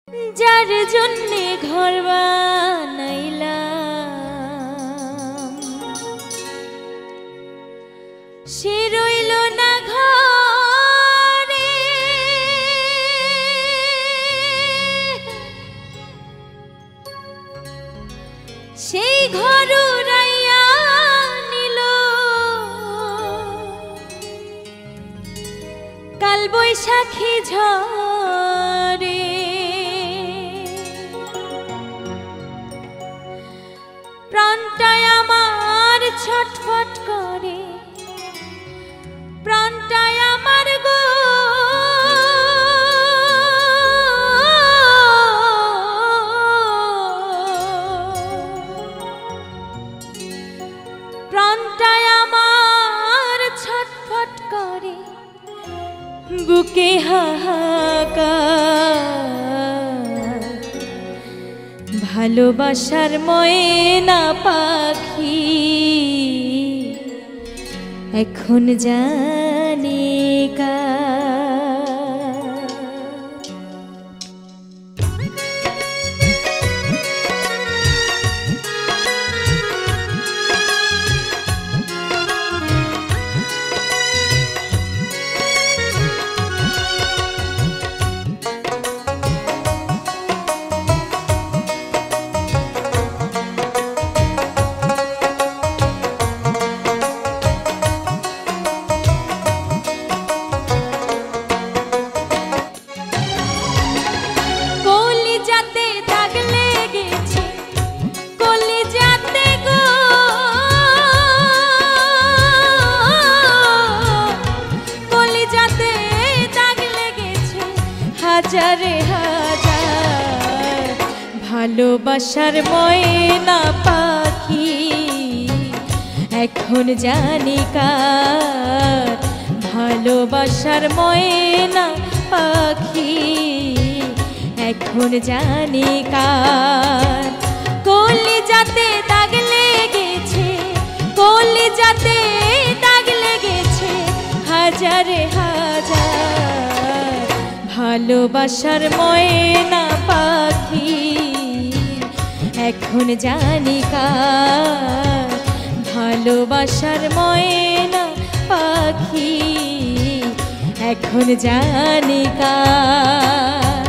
যার জন্যে ঘর বানাইলাম সে রইল না ঘরে, সেই ঘর উড়াইয়া নিল কাল বৈশাখী ঝড়ে। প্রাণটায় আমার ছটফট করে, প্রাণটায় আমার গো প্রাণটায় আমার ছটফট করে, বুকে হাহাকার ভালোবাসার ময়না পাখি এখন জানে হাজারে হাজার ভালোবাসার ময়না পাখি এখন জানি কার, ভালোবাসার ময়না পাখি এখন জানি কার। কলিজাতে দাগ লেগেছে, কলিজাতে দাগ লেগেছে হাজারে হাজার ভালোবাসার ময়না পাখি এখন জানি কার, ভালোবাসার ময়না পাখি এখন জানি কার।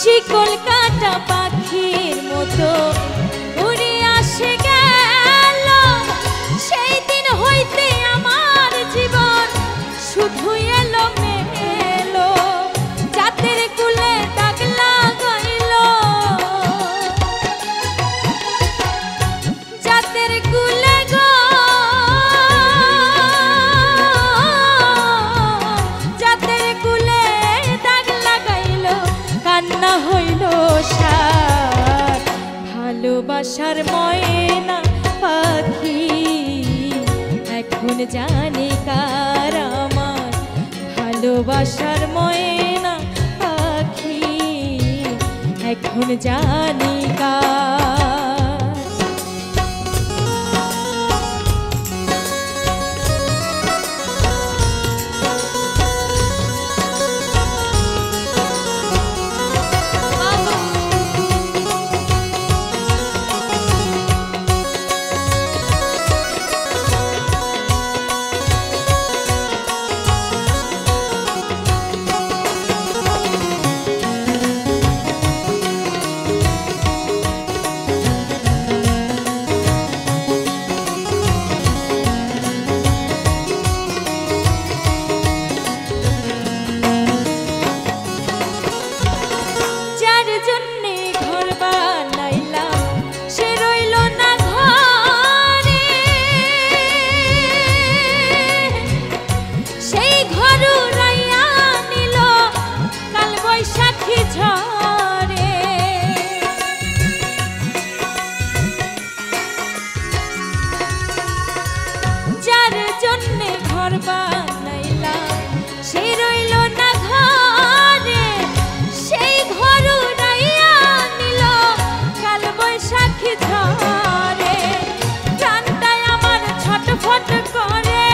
শিকল কাটা পাখির মতো উড়ে আসে গেল, সেই দিন হইতে আমার জীবন শুধু এলো মেলো। জাতের কুলে দাগ লাগাইল, জাতের কুলে গো জাতের কুলে দাগ লাগাইল, কান্না হইল সার ভালোবাসার ময়না পাখি এখন জানি কার, আমার ভালোবাসার ময়না পাখি এখন জানি কার। ঘর বানাইলাম সে রইল না ঘরে, সেই ঘর উড়াইয়া নিল কাল বৈশাখী ঝড়ে। প্রাণটাই আমার ছটফট করে,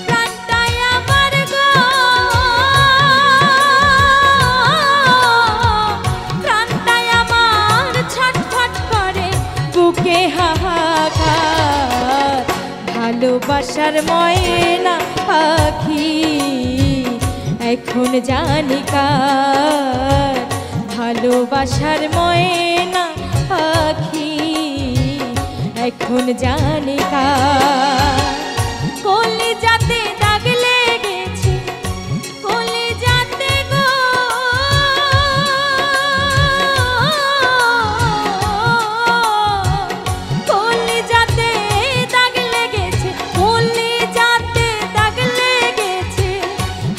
প্রাণটাই আমার গো, প্রাণটাই আমার ছটফট করে বুকে হাহাকার। ভালোবাসার ময়না পাখি এখন জানি কার, ভালোবাসার ময়না পাখি এখন জানি কার। কলিজাতে দাগ লেগেছে, কলিজাতে গো, কলিজাতে দাগ লেগেছে, কলিজাতে দাগ লেগেছে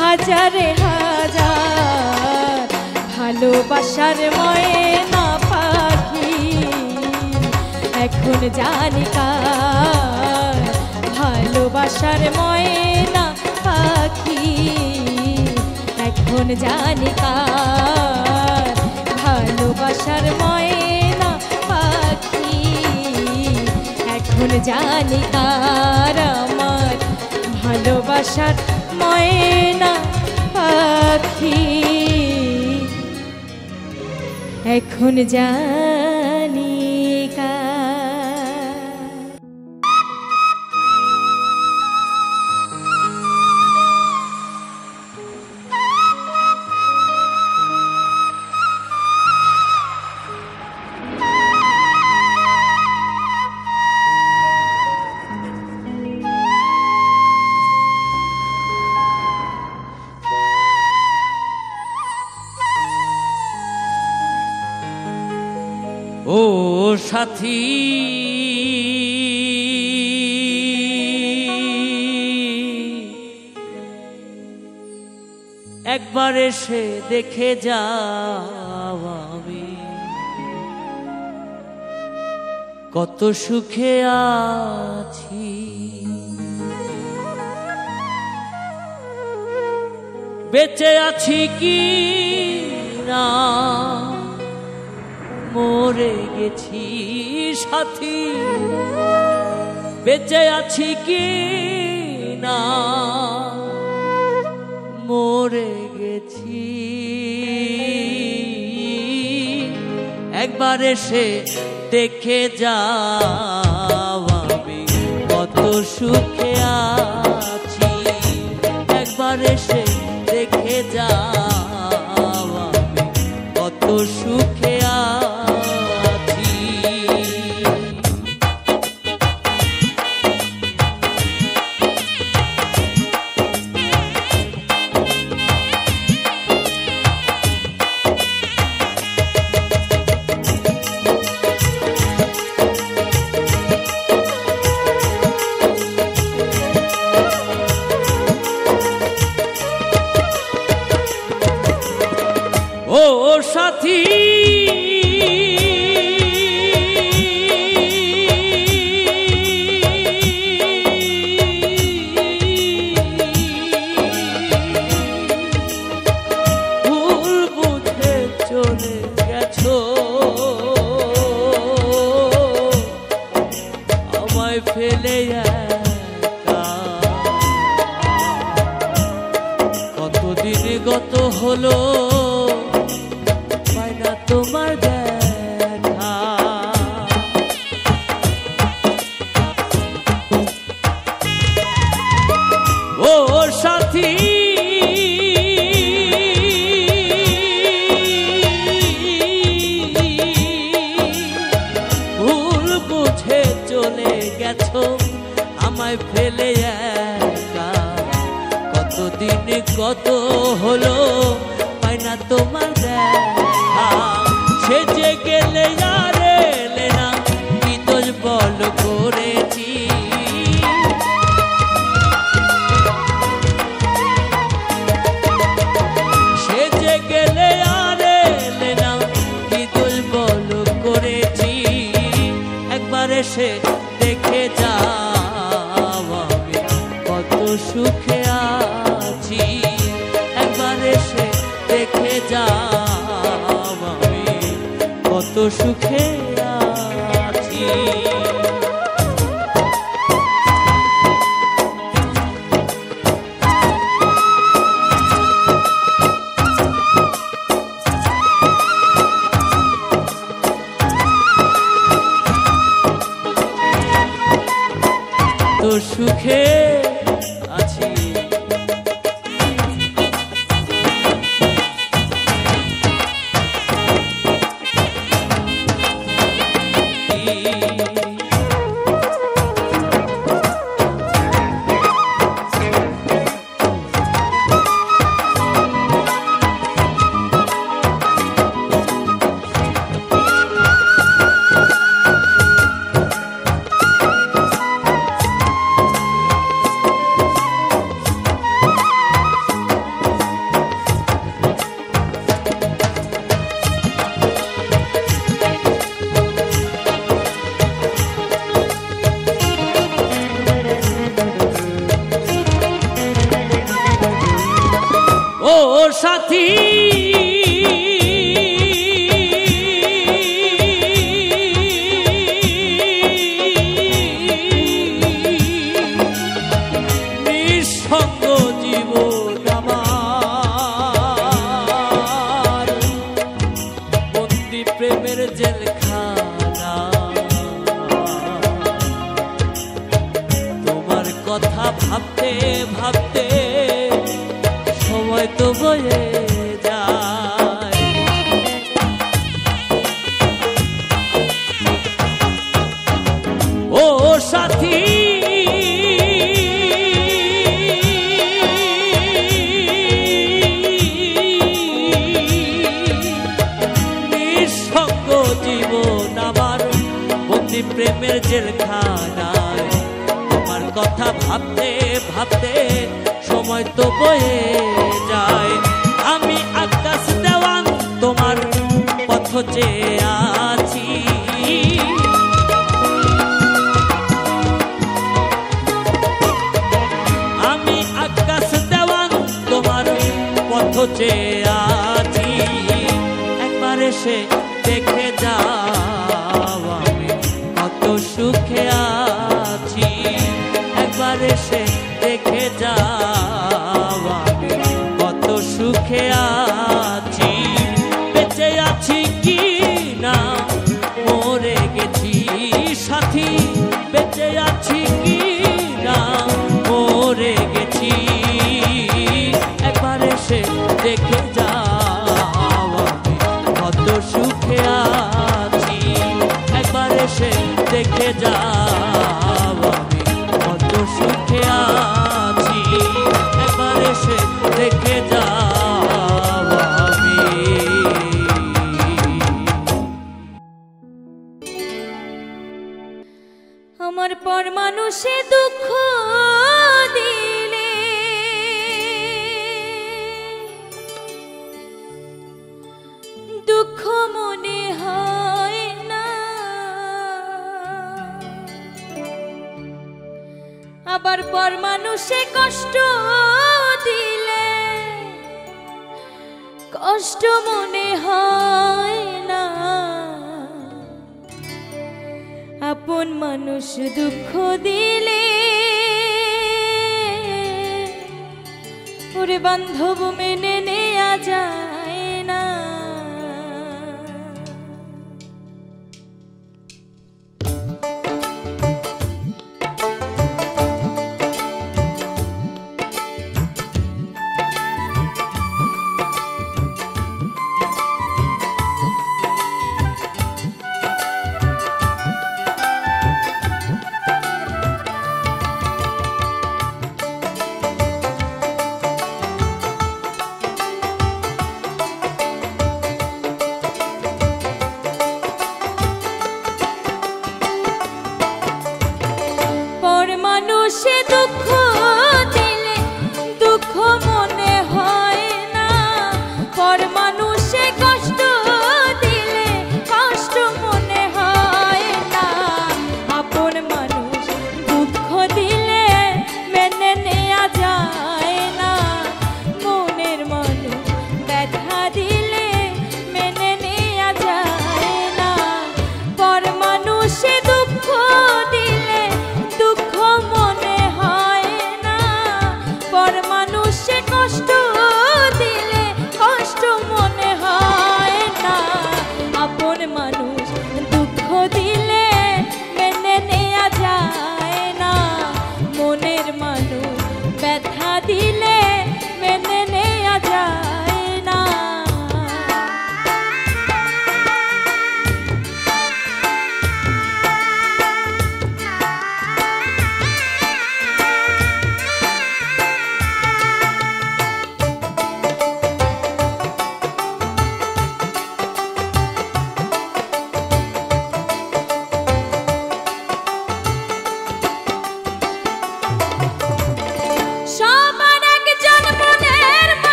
হাজারে হাজার। ভালোবাসার ময়না পাখি এখন জানি কার, ভালোবাসার ময়না পাখি এখন জানি কার, ভালোবাসার ময়না পাখি এখন জানি কার। আমার ভালোবাসার ময়না পাখি এখন জানি কার। ও সাথী একবার এসে দেখে যাও আমি কত সুখে আছি। বেঁচে আছি কি না মরে গেছি সাথী, বেঁচে আছি কি না মরে গেছি। একবার এসে দেখে যাও আমি কত সুখে আছি। একবার এসে দেখে যাও আমি কত সুখে আছি। ও সাথী ভুল বুঝে চলে গেছো আমায় ফেলে একা। কতদিন গত হলো তোমার দেখা, ও সাথী ভুল বুঝে চলে গেছো আমায় ফেলে একা। কতদিন কত হলো পাই না তোমার দেখা। সেজে গেলে আর এলে না কি দোষ বল করেছি। সেজে গেলে আর এলে না কি দোষ বল করেছি। একবার এসে দেখে দেখে যাও আমি কত সুখে আছি, একবার এসে দেখে যাও আমি কত সুখে আছি। তো সুখে আছি। ও সাথী নিঃসঙ্গ জীবন আমার, বন্দি প্রেমের জেলখানা, তোমার কথা ভাবতে ভাবতে সময় তো বয়ে যায়। ও সাথী নিঃসঙ্গ জীবন আমার, বন্দি প্রেমের জেলখানায়, তোমার কথা ভাবতে ভাবতে সময় তো বয়ে যায়। আমি আকাশ দেওয়ান তোমার পথ চেয়ে আছি, আমি আকাশ দেওয়ান তোমার পথ চেয়ে আছি, একবার এসে দেখে যাও আমি কত সুখে আছি, একবার এসে দেখে যাও আমি কত সুখে আছি। বেঁচে আছি কি না মরে গেছি সাথী, বেঁচে আছি কি না মরে গেছি, একবার এসে দেখে যাও আমি কত সুখে আছি, একবার এসে দেখে যাও আমি কত সুখে আছি, একবার এসে দেখে যাও আমি। আমার পর মানুষে দুঃখ দিলে দুঃখ মনে হয় না, আবার পর মানুষে কষ্ট দিলে কষ্ট মনে হয় না, আপন মানুষ দুঃখ দিলে ওরে বান্ধব মেনে নেয়া যায় না।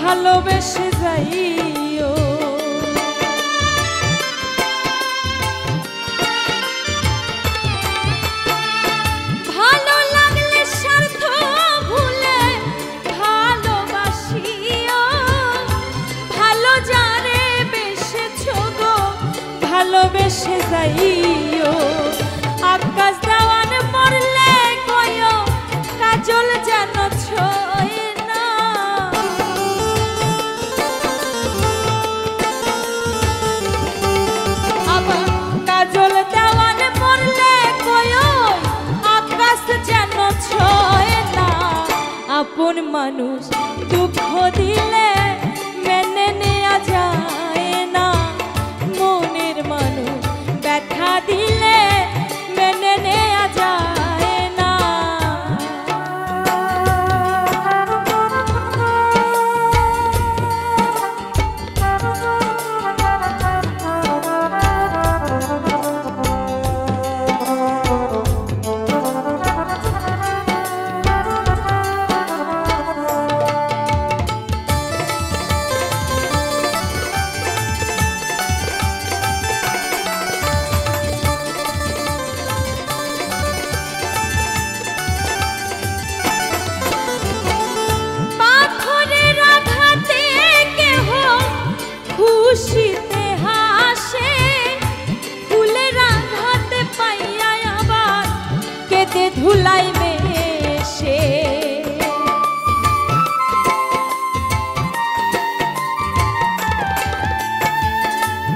ভালোবেসে যাইও। ভালো লাগলে স্বার্থ ভুলে ভালোবাসিও। ভালো যারে বেসেছো গো ভালোবেসে যাইও। আকাশ দেওয়ান মরলে কয়ো কাজল যেন ছয় না। আবার কাজল দেওয়ান মরলে কয়ো আকাশ যেন ছয় না। আপন মানুষ দুঃখ দিলে মেনে নেওয়া যায় না। মনের মানুষ ব্যথা দিলে মেনে নেওয়া যায় না। খুশিতে হাসে ফুলের আঘাতে পাইয়া আবার কেঁদে ধুলাই মেশে।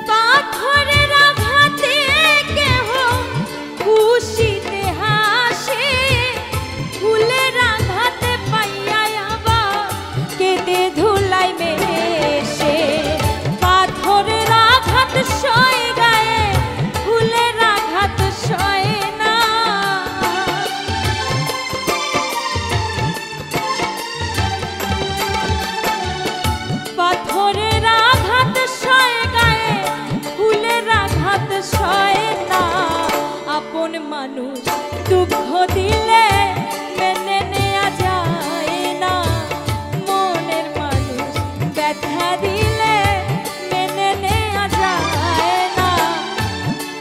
পাথরের আঘাতে কেহ খুশিতে হাসে ফুলের আঘাতে পাইয়া আবার কেঁদে ধুলাই মেশে। পাথরের আঘাত সয় গায়ে ফুলের আঘাত সয় না। পাথরের আঘাত সয় গায়ে ফুলের আঘাত সয় না। আপন মানুষ দুঃখ দিলে মেনে নেওয়া যায় না। মনের মানুষ ব্যথা দিলে মেনে নেওয়া যায় না।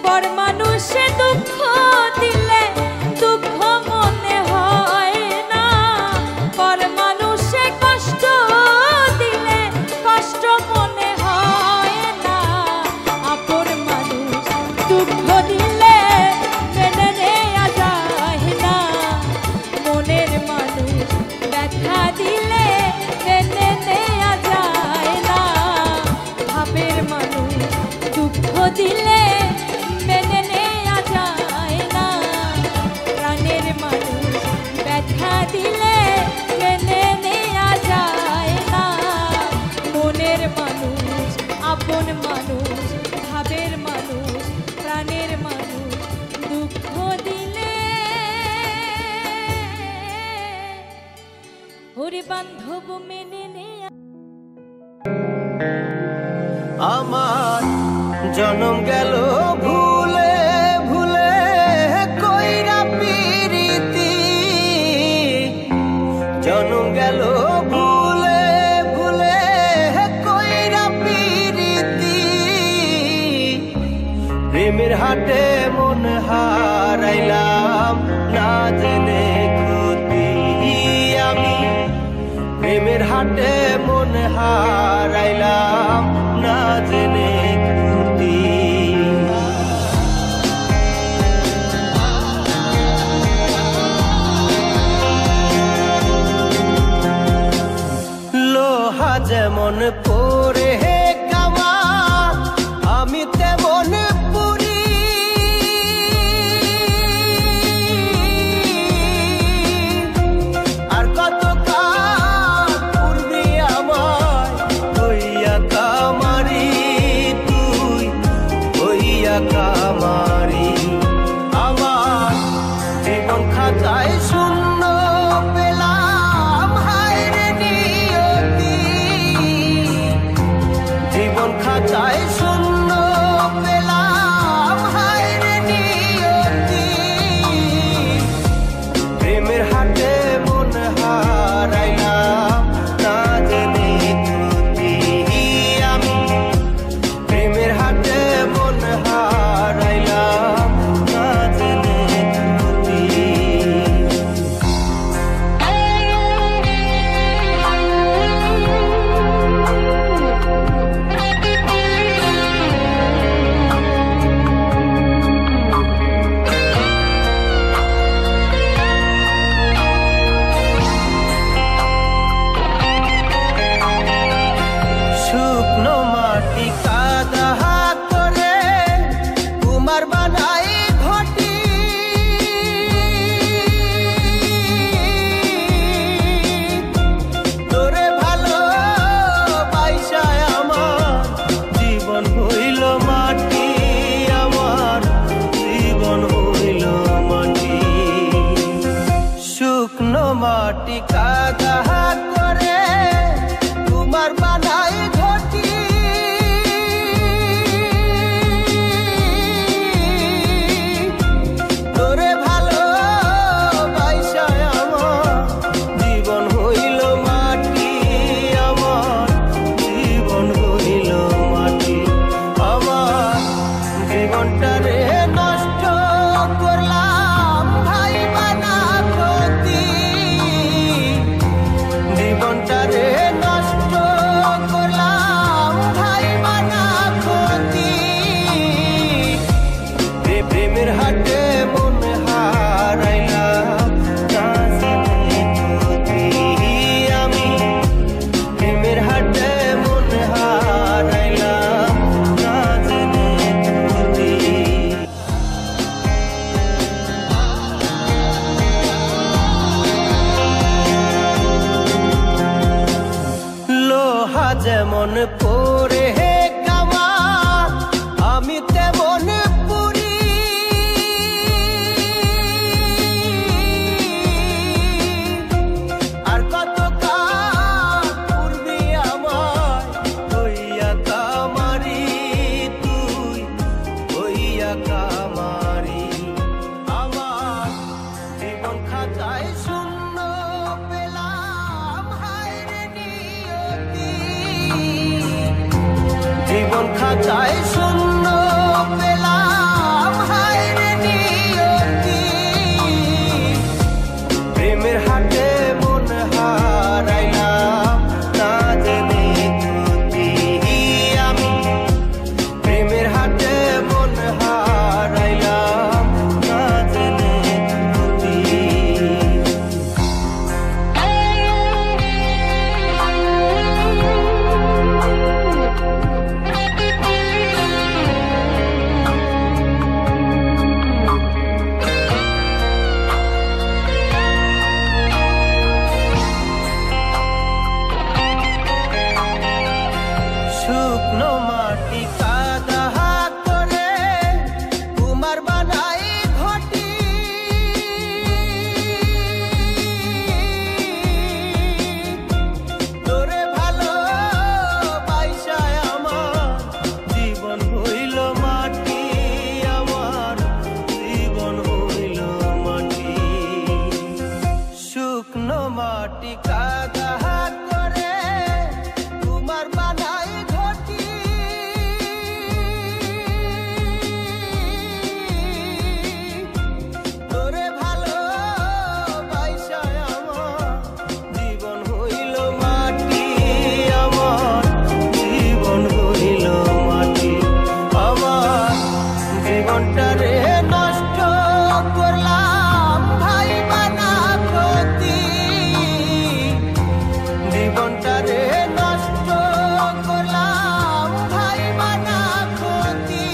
পর মানুষে দুঃখ দিলে দুঃখ মনে হয় না। পর মানুষে কষ্ট দিলে কষ্ট মনে হয় না। আপন মানুষ দুঃখ দিলে মেনে নেওয়া যায় না। মনের মানুষ ব্যথা দিলে মেনে নেওয়া যায় না। ভাবের মানুষ দুঃখ দিলে মেনে নেওয়া যায় না। প্রাণের মানুষ ব্যথা দিলে মেনে নেওয়া যায় না। মনের মানুষ আপন মানুষ ভাবের মানুষ প্রাণের মানুষ দুঃখ দিলে ওরে বান্ধব মেনে নেয়া। আমার জনম গেল ভুলে ভুলে কইরা পিরিতি। জনম গেল ভুলে ভুলে কইরা পিরিতি। প্রেমের হাটে মন হারাইলাম না জেনে ক্ষতি আমি। প্রেমের হাটে মন হারাইলাম না জেনে ক্ষতি। লোহা যেমন পরে কামা আমি তেমন পুরি। আর কত কাল পূর্বে আমায় হইয়া কামারি তুই হইয়া কামারি। আমার জীবন খাতায় শূন্য পেলাম হায় রে নিয়তি। শুকনো মাটি কাদা করে তোমার বানাই ঘটি তোরে ভালো বাইসায় আমার জীবন হইল মাটি আমার জীবন হইল মাটি আমার জীবনটারে নষ্ট করলাম ভাই বানা ক্ষতি জীবনটারে নষ্ট করলাম ভাই বানা ক্ষতি প্রেমের হাটে মন হারাইলাম আমি প্রেমের হাটে মন হারাইলাম না জেনে ক্ষতি লোহা যেমন পরে হে কামান আমি তেমন পুরি আর কত কাল পূর্বে আমার হইয়া কামারি তুই হইয়া কামারি আমার জীবন খাতায় শূন্য পেলাম হায় রে নিয়তি জীবন খাতায় শূন্য পেলাম হায় রে নিয়তি প্রেমের হাটে মন হারাইলাম না জেনে ক্ষতি আমি প্রেমের হাটে মন হারাইলাম না জেনে ক্ষতি শুকনো মাটি কাদা করে তোমার বানাই ঘটি তোরে ভালো বাইসায় আমার জীবন হইল মাটি আমার জীবন হইল মাটি শুকনো মাটি কাদা করে তোমার বানাই ঘটি তোরে ভালো বাইসায় আমার জীবন হইল মাটি আমার জীবন হইল মাটি আমার জীবনটারে নষ্ট করলাম ভাই বানা ক্ষতি জীবনটারে নষ্ট করলাম ভাই বানা ক্ষতি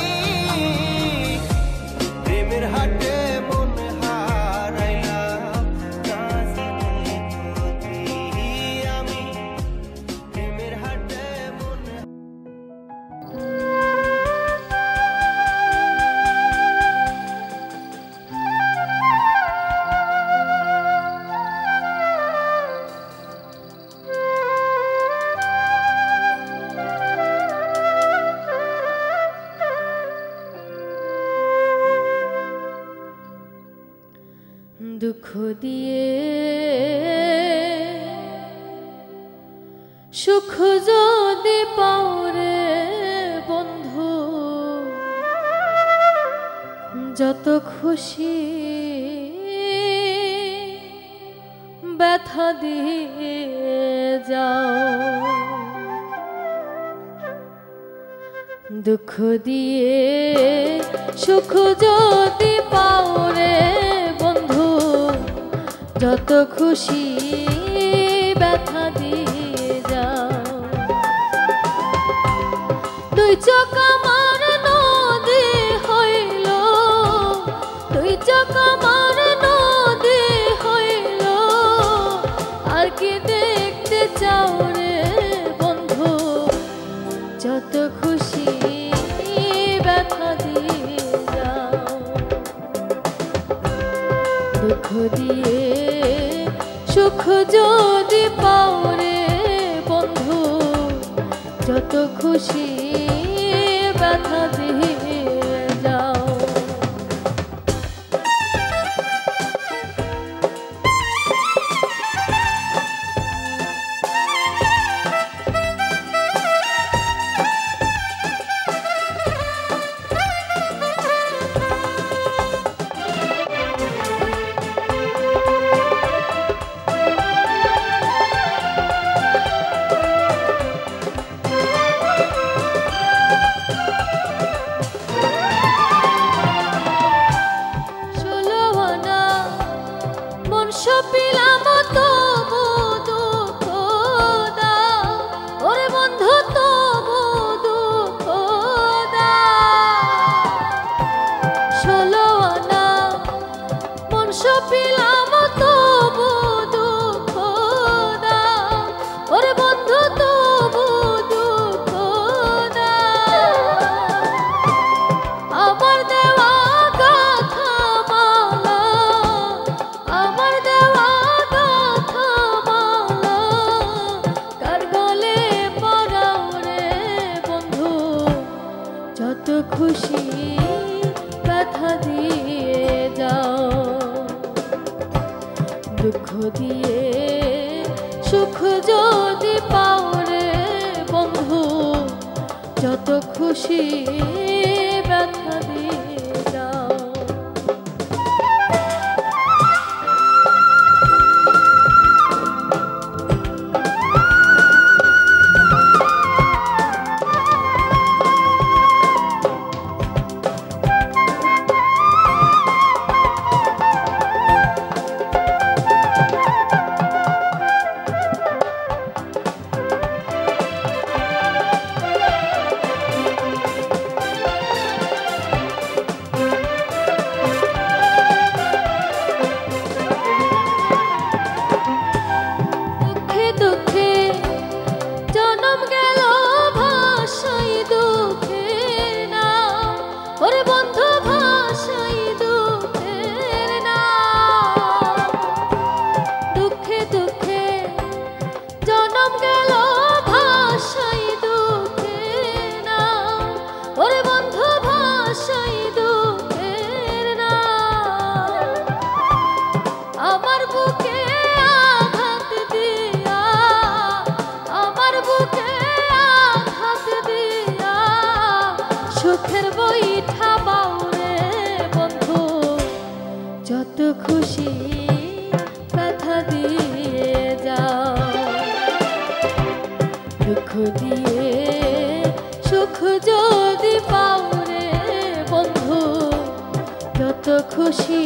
প্রেমের হাটে মন হারাইলাম না জেনে ক্ষতি আমি প্রেমের হাটে মন দুঃখ দিয়ে সুখ যদি পাও রে বন্ধু যত খুশি ব্যথা দিয়ে যাও দুঃখ দিয়ে সুখ যদি পাও রে বন্ধু যত খুশি ব্যথা দিয়ে যাও দুই চোখ আমার নদী হইল দুই চোখ আমার নদী হইল আর কি দেখতে চাও রে বন্ধু যত খুশি ব্যথা দিয়ে যাও দুঃখ দিয়ে যদি পাও রে বন্ধু যত খুশি ব্যথা দিয়ে যাও। সপিলাম তবু দুঃখ দাও ওরে বন্ধু তবু দুঃখ দাও। 16 আনা মন সপিলাম তবু দুঃখ দাও ওরে বন্ধু তবু দুঃখ দাও। আমার দেওয়া কথা মালা আমার দেওয়া কথা মালা কার গলে পরাও রে বন্ধু যত খুশি ব্যথা দিয়ে যাও। দুঃখ দিয়ে সুখ যদি পাও রে বন্ধু যত খুশি ব্যথা দিয়ে যাও। সুখের বইঠা বাও রে বন্ধু যত খুশি ব্যথা দিয়ে যাও। দুঃখ দিয়ে সুখ যদি পাও রে বন্ধু যত খুশি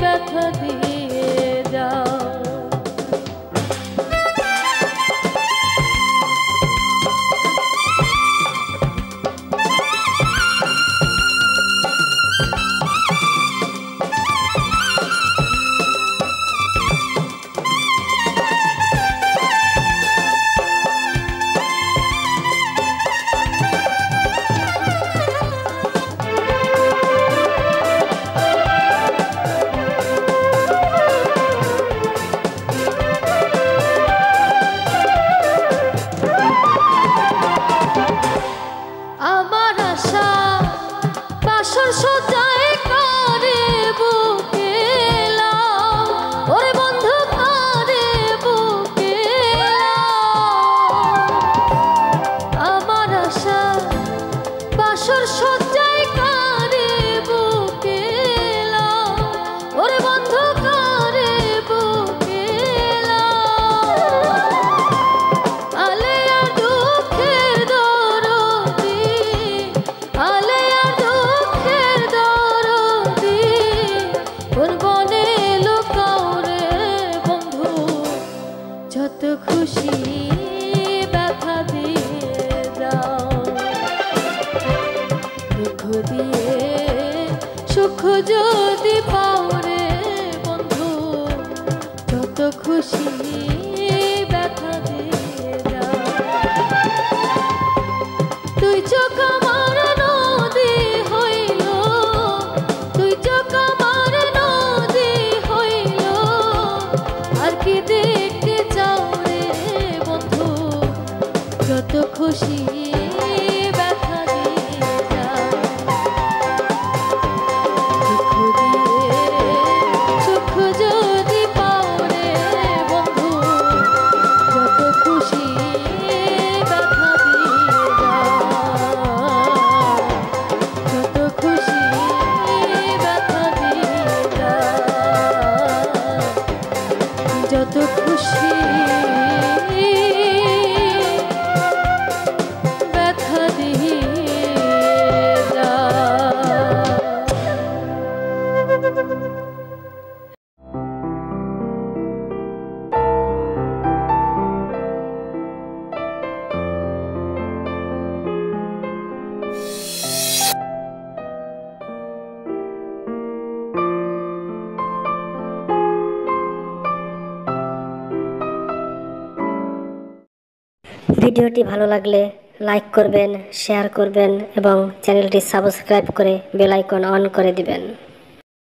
ব্যথা দিয়ে যাও। আমার আশা বাসর সজায় করে বুকে লাও ওরে বন্ধু করে বুকে লাও। আমার আশা বাসর সজায় করে বুকে লাও ওরে বন্ধু করে বুকে লাও। আলে আর দুঃখের দরদি আলে আর দুঃখের দরদি কোন বনে লুকাও রে বন্ধু যত খুশি ব্যথা দিয়ে যাও। দুঃখ দিয়ে সুখ যদি পাও রে বন্ধু যত খুশি ব্যথা দিয়ে যাও। তুই চোখ আমার নদী হইল তুই চোখ আমার নদী হইল আর কি দেখতে চাও রে বন্ধু, যত খুশি ব্যথা দিয়ে যাও। দুঃখ দিয়ে সুখ যদি পাও রে বন্ধু, যত খুশি ব্যথা দিয়ে যাও। যত খুশি ব্যথা দিয়ে যাও। যত খুশি ব্যথা দিয়ে ভিডিওটি ভালো লাগলে লাইক করবেন, শেয়ার করবেন এবং চ্যানেলটি সাবস্ক্রাইব করে বেল আইকন অন করে দিবেন।